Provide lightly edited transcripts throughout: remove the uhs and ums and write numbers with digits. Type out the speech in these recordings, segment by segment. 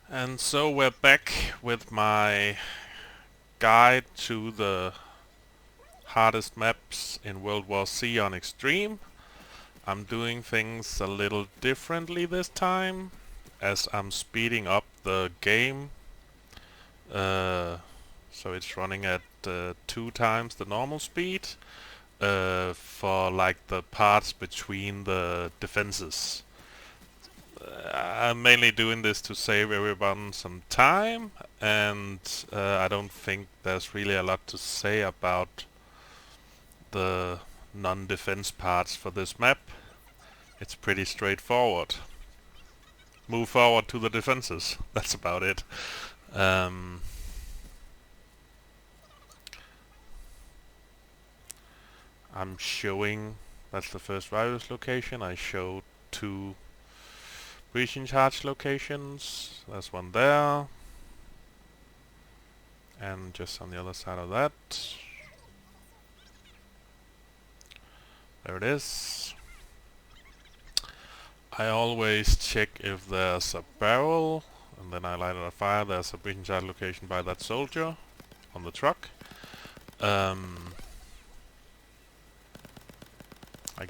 And so we're back with my guide to the hardest maps in World War C on Extreme. I'm doing things a little differently this time, as I'm speeding up the game. So it's running at 2 times the normal speed for like the parts between the defenses. I'm mainly doing this to save everyone some time, and I don't think there's really a lot to say about the non-defense parts for this map. It's pretty straightforward. Move forward to the defenses. That's about it. Um, I'm showing, that's the first virus location. I showed 2 breaching charge locations. There's one there. And just on the other side of that. There it is. I always check if there's a barrel, and then I light it on fire. There's a breaching charge location by that soldier on the truck. Like,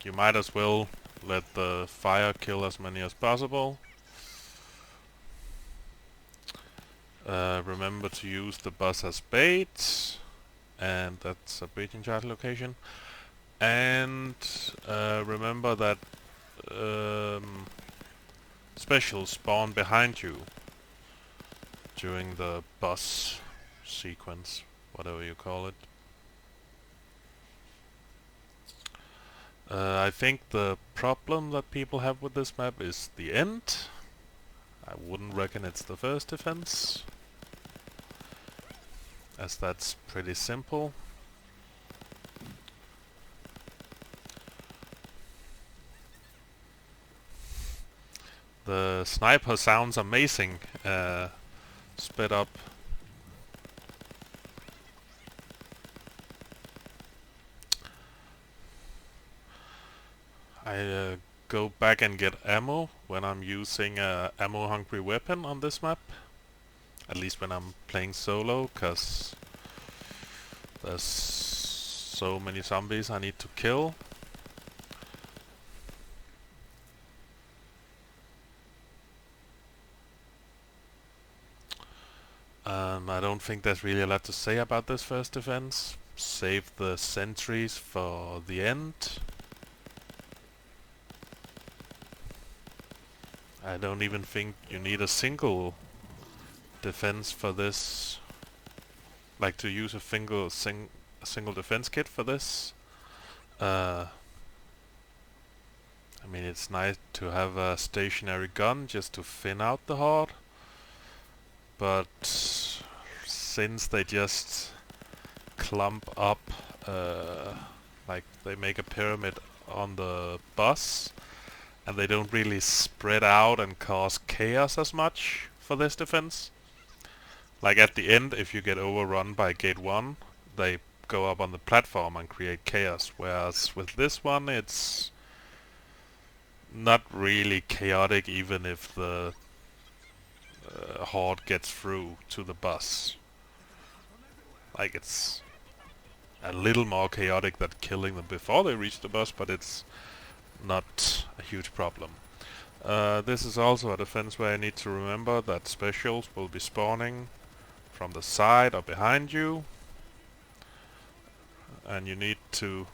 you might as well let the fire kill as many as possible. Remember to use the bus as bait, and that's a breaching charge location. And remember that specials spawn behind you during the bus sequence, whatever you call it. I think the problem that people have with this map is the end. I wouldn't reckon it's the first defense, as that's pretty simple. The sniper sounds amazing, sped up. I go back and get ammo when I'm using a ammo-hungry weapon on this map. At least when I'm playing solo, cause there's so many zombies I need to kill. I don't think there's really a lot to say about this first defense. Save the sentries for the end. I don't even think you need a single defense for this. Like, to use a single defense kit for this. I mean, it's nice to have a stationary gun just to thin out the horde. But since they just clump up, like they make a pyramid on the bus, and they don't really spread out and cause chaos as much for this defense. Like at the end, if you get overrun by gate 1, they go up on the platform and create chaos, whereas with this one it's not really chaotic even if the horde gets through to the bus. Like, it's a little more chaotic than killing them before they reach the bus, but it's not a huge problem. This is also a defense where I need to remember that specials will be spawning from the side or behind you, and you need to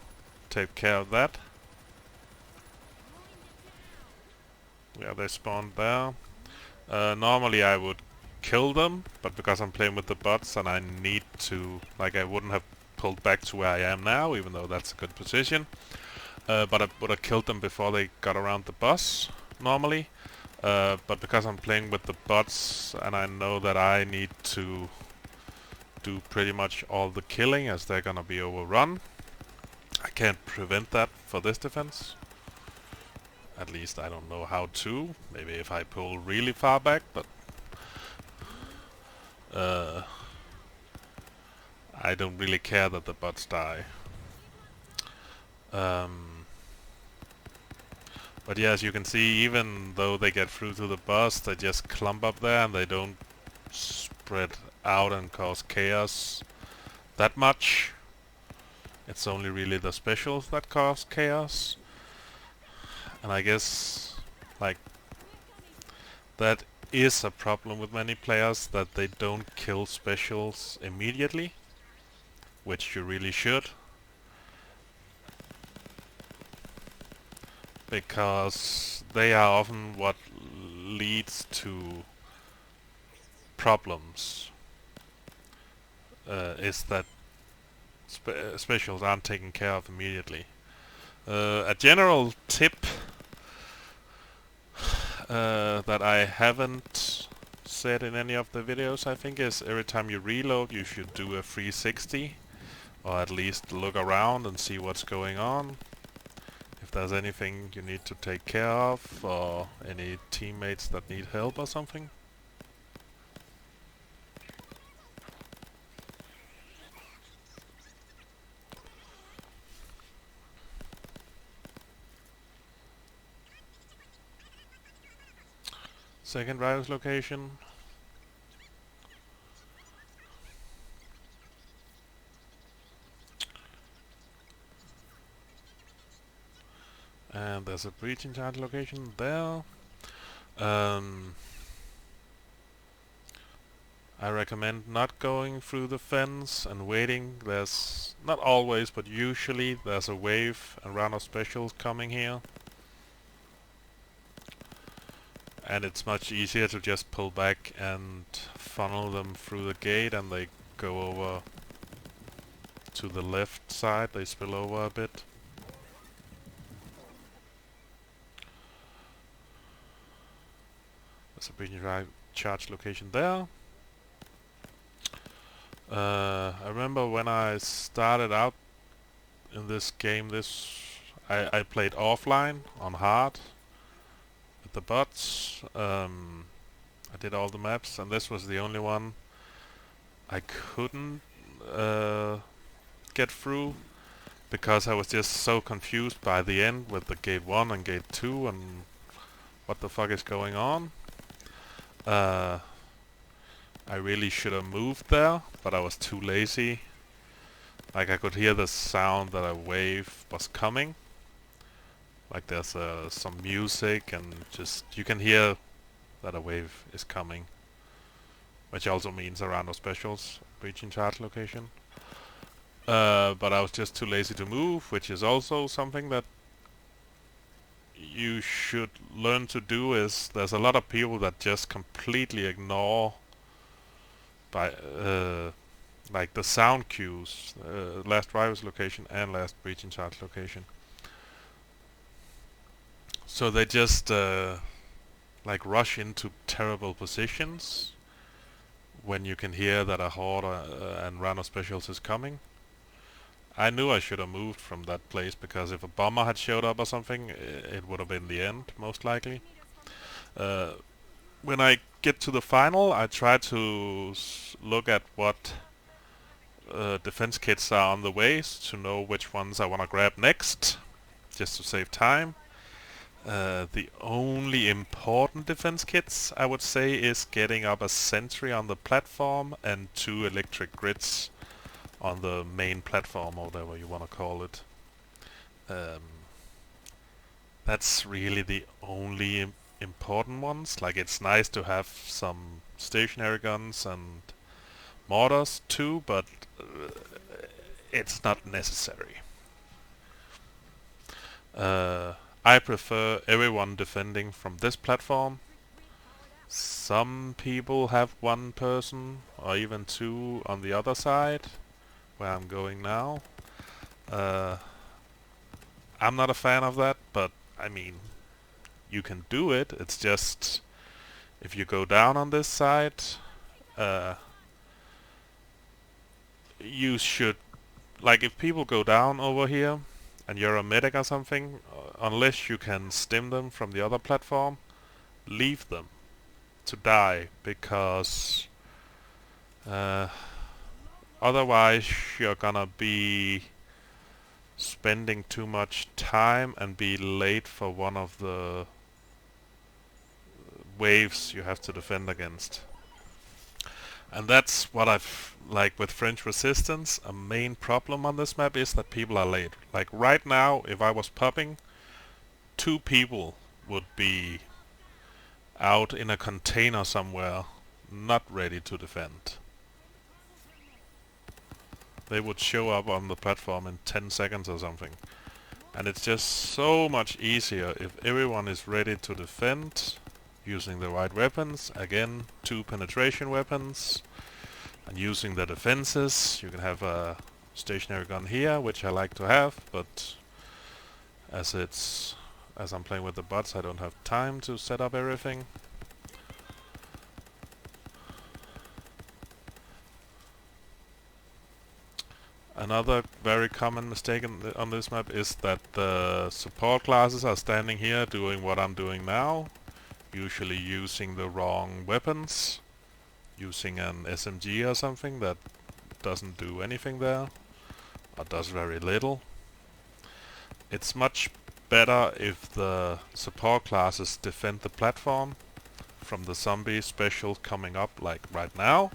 take care of that. Yeah, they spawned there. Normally I would kill them, but because I'm playing with the bots and I need to, like, I wouldn't have pulled back to where I am now, even though that's a good position. But I would have killed them before they got around the bus, normally. But because I'm playing with the bots and I know that I need to do pretty much all the killing as they're gonna be overrun, I can't prevent that for this defense. At least I don't know how to. Maybe if I pull really far back, but I don't really care that the bots die. But yeah, as you can see, even though they get through to the boss, they just clump up there and they don't spread out and cause chaos that much. It's only really the specials that cause chaos. And I guess, like, that is a problem with many players, that they don't kill specials immediately, which you really should. Because they are often what leads to problems. Is that specials aren't taken care of immediately. A general tip that I haven't said in any of the videos, I think, is every time you reload you should do a 360, or at least look around and see what's going on. If there's anything you need to take care of, or any teammates that need help or something. Second driver's location. And there's a breach in charge location there. I recommend not going through the fence and waiting. There's, not always, but usually there's a wave and round of specials coming here. And it's much easier to just pull back and funnel them through the gate, and they go over to the left side. They spill over a bit. There's a breach drive charge location there. I remember when I started out in this game, I played offline on hard with the bots. I did all the maps, and this was the only one I couldn't get through, because I was just so confused by the end with the gate 1 and gate 2 and what the fuck is going on. I really should have moved there, but I was too lazy. Like, I could hear the sound that a wave was coming. Like, there's some music, and just you can hear that a wave is coming, which also means a round of specials breaching charge location. But I was just too lazy to move, which is also something that you should learn to do. Is there's a lot of people that just completely ignore by like the sound cues, last driver's location and last breaching charge location. So they just like rush into terrible positions when you can hear that a horde and round of specials is coming. I knew I should have moved from that place, because if a bomber had showed up or something, it would have been the end, most likely. When I get to the final, I try to look at what defense kits are on the way, to know which ones I want to grab next, just to save time. The only important defense kits, I would say, is getting up a sentry on the platform and 2 electric grids on the main platform, or whatever you want to call it. That's really the only important ones. Like, it's nice to have some stationary guns and mortars too, but it's not necessary. I prefer everyone defending from this platform. Some people have 1 person or even 2 on the other side, where I'm going now. I'm not a fan of that, but I mean, you can do it. It's just, if you go down on this side, you should, like, if people go down over here and you're a medic or something, unless you can stim them from the other platform, leave them to die, because otherwise you're gonna be spending too much time and be late for one of the waves you have to defend against. And that's what I've, like with French Resistance, a main problem on this map is that people are late. Like right now, if I was popping, 2 people would be out in a container somewhere, not ready to defend. They would show up on the platform in 10 seconds or something. And it's just so much easier if everyone is ready to defend using the right weapons. Again, 2 penetration weapons. And using the defenses, you can have a stationary gun here, which I like to have, but as I'm playing with the bots, I don't have time to set up everything. Another very common mistake on this map is that the support classes are standing here doing what I'm doing now, usually using the wrong weapons, using an SMG or something that doesn't do anything there, or does very little. It's much better if the support classes defend the platform from the zombie special coming up like right now,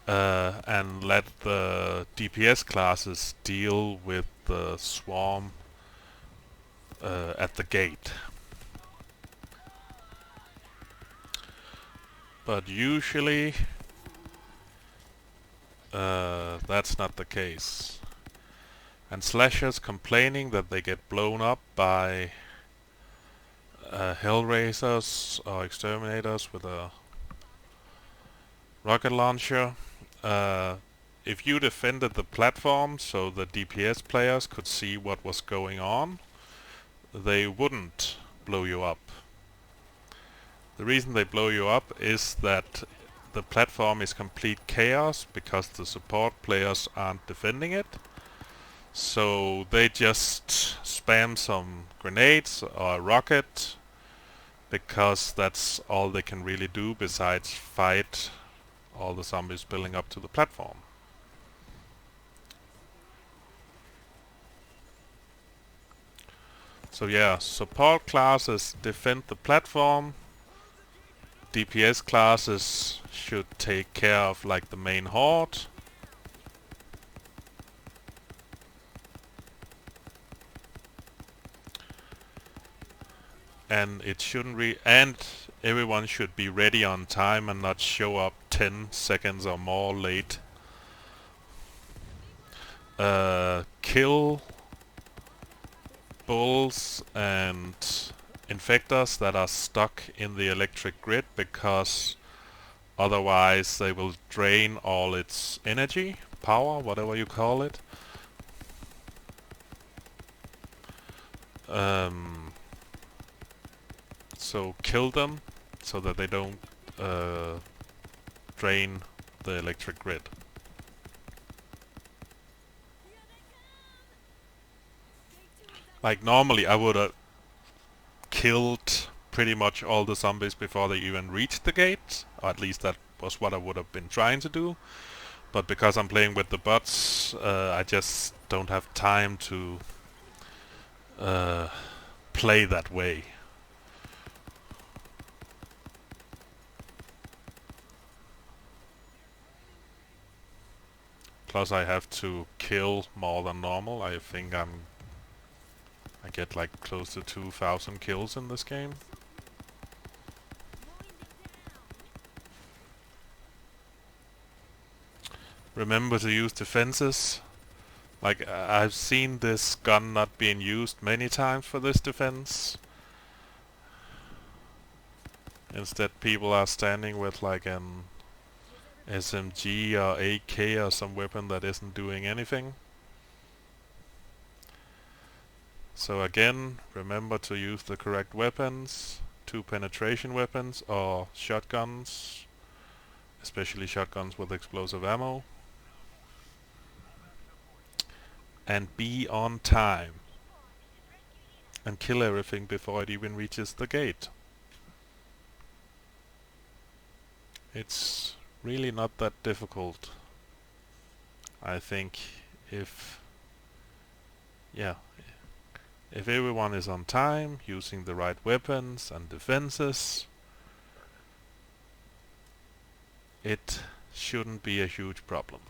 and let the DPS classes deal with the swarm at the gate. But usually that's not the case. And slashers complaining that they get blown up by Hellraisers or Exterminators with a rocket launcher. If you defended the platform so the DPS players could see what was going on, they wouldn't blow you up. The reason they blow you up is that the platform is complete chaos because the support players aren't defending it. So they just spam some grenades or a rocket because that's all they can really do besides fight all the zombies building up to the platform. So yeah, support classes defend the platform. DPS classes should take care of like the main horde. And it shouldn't and everyone should be ready on time and not show up 10 seconds or more late. Kill bulls and infectors that are stuck in the electric grid, because otherwise they will drain all its energy, power, whatever you call it. So kill them so that they don't drain the electric grid. Like normally I would have killed pretty much all the zombies before they even reached the gate, or at least that was what I would have been trying to do. But because I'm playing with the bots, I just don't have time to play that way. Plus I have to kill more than normal. I think I get like close to 2,000 kills in this game. Remember to use defenses. Like, I've seen this gun not being used many times for this defense. Instead, people are standing with like an SMG or AK or some weapon that isn't doing anything. So again, remember to use the correct weapons, 2 penetration weapons or shotguns, especially shotguns with explosive ammo. And be on time. And kill everything before it even reaches the gate. It's really not that difficult. I think if yeah, if everyone is on time, using the right weapons and defenses, it shouldn't be a huge problem.